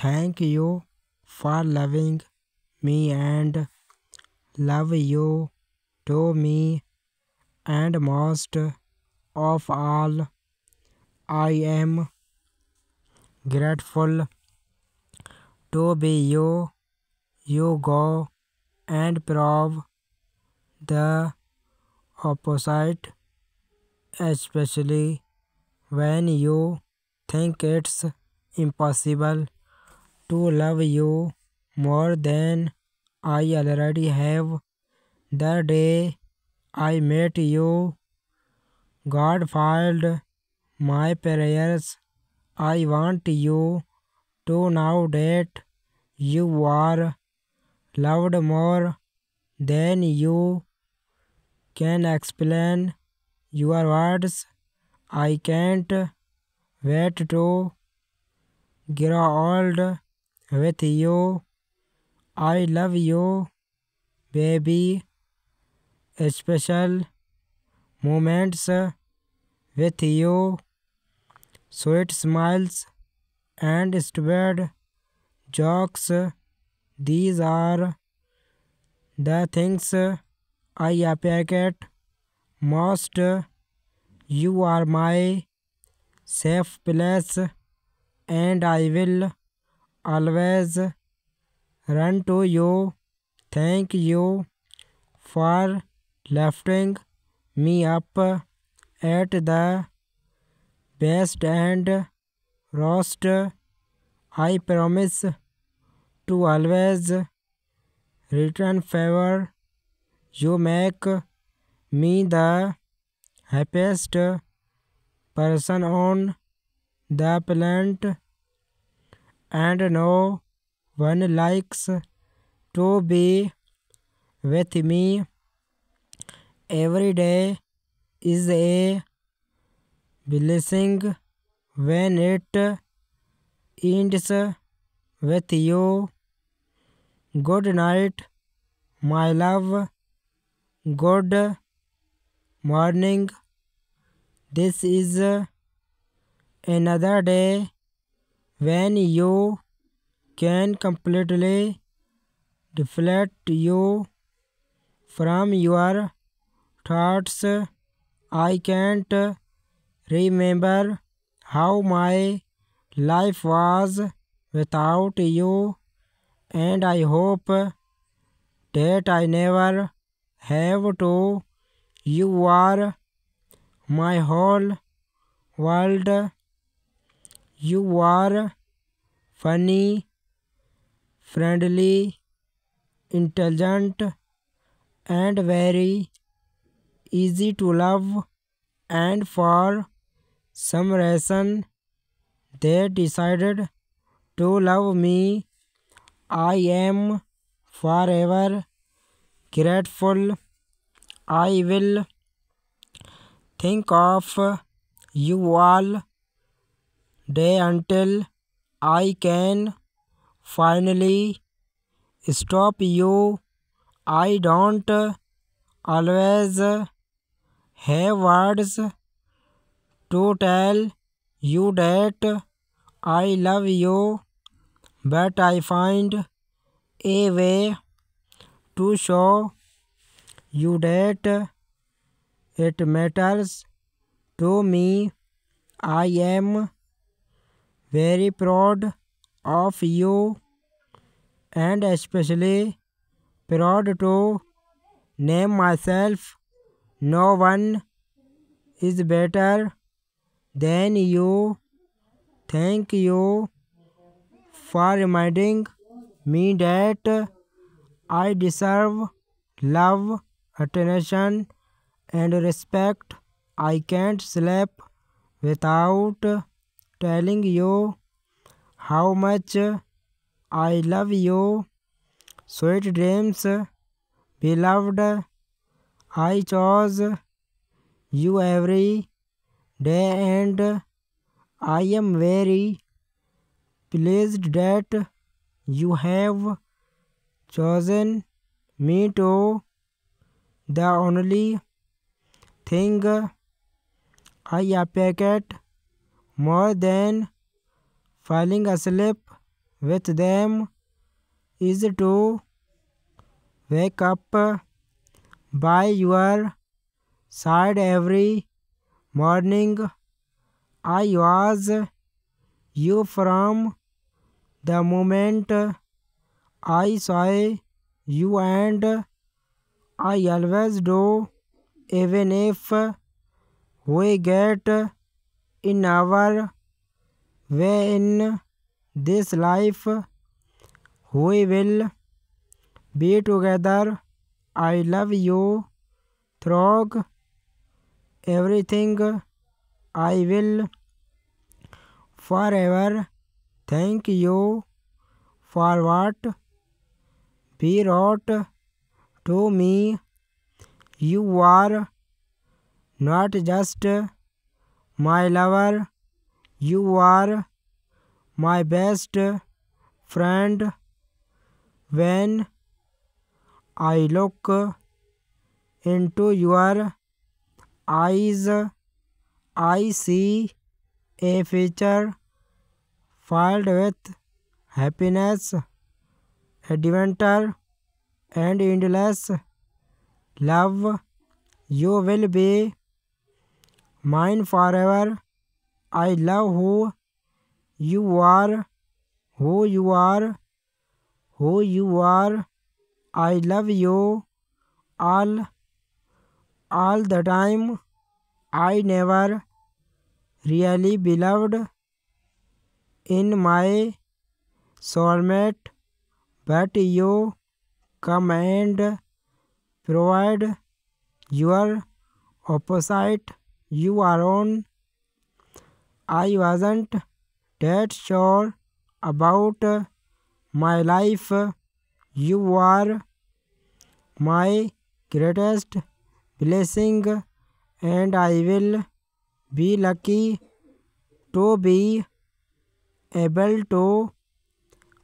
Thank you for loving me and love you to me, and most of all, I am grateful to be you. You go and prove the opposite, especially when you think it's impossible to love you more than I already have. The day I met you, God filed my prayers. I want you to know that you are loved more than you can explain your words. I can't wait to grow old with you. I love you, baby. Special moments with you, sweet smiles and stupid jokes. These are the things I appreciate most. You are my safe place, and I will always run to you. Thank you for lifting me up at the best and roast. I promise to always return favor. You make me the happiest person on the planet, and no one likes to be with me. Every day is a blessing when it ends with you. Good night, my love. Good morning. This is another day when you can completely deflect you from your thoughts. I can't remember how my life was without you, and I hope that I never have to. You are my whole world. You are funny, friendly, intelligent, and very easy to love. And for some reason they decided to love me. I am forever grateful. I will think of you all day until I can finally stop you. I don't always have words to tell you that I love you, but I find a way to show you that it matters to me. I am very proud of you, and especially proud to name myself. No one is better than you. Thank you for reminding me that I deserve love, attention, and respect. I can't sleep without telling you how much I love you. Sweet dreams, beloved. I chose you every day, and I am very pleased that you have chosen me too. The only thing I appreciate more than falling asleep with them is to wake up by your side every morning. I was you from the moment I saw you, and I always do, even if we get in our way in this life. We will be together. I love you through everything. I will forever thank you for what he wrote to me. You are not just my lover, you are my best friend. When I look into your eyes, I see a future filled with happiness, adventure, and endless love. You will be mine forever. I love you are, who you are, who you are. I love you all the time. I never really believed in my soulmate, but you come and provide your opposite. You are on. I wasn't that sure about my life. You are my greatest blessing, and I will be lucky to be able to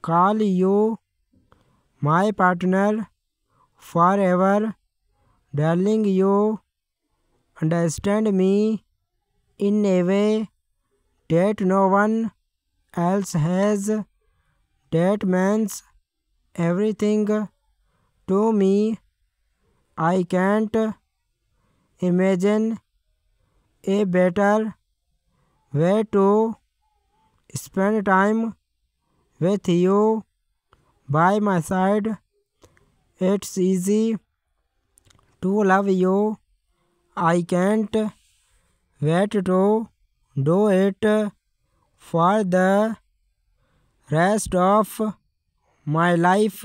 call you my partner forever. Darling, you understand me in a way that no one else has. That means everything to me. I can't imagine a better way to spend time with you by my side. It's easy to love you. I can't wait to do it for the rest of my life.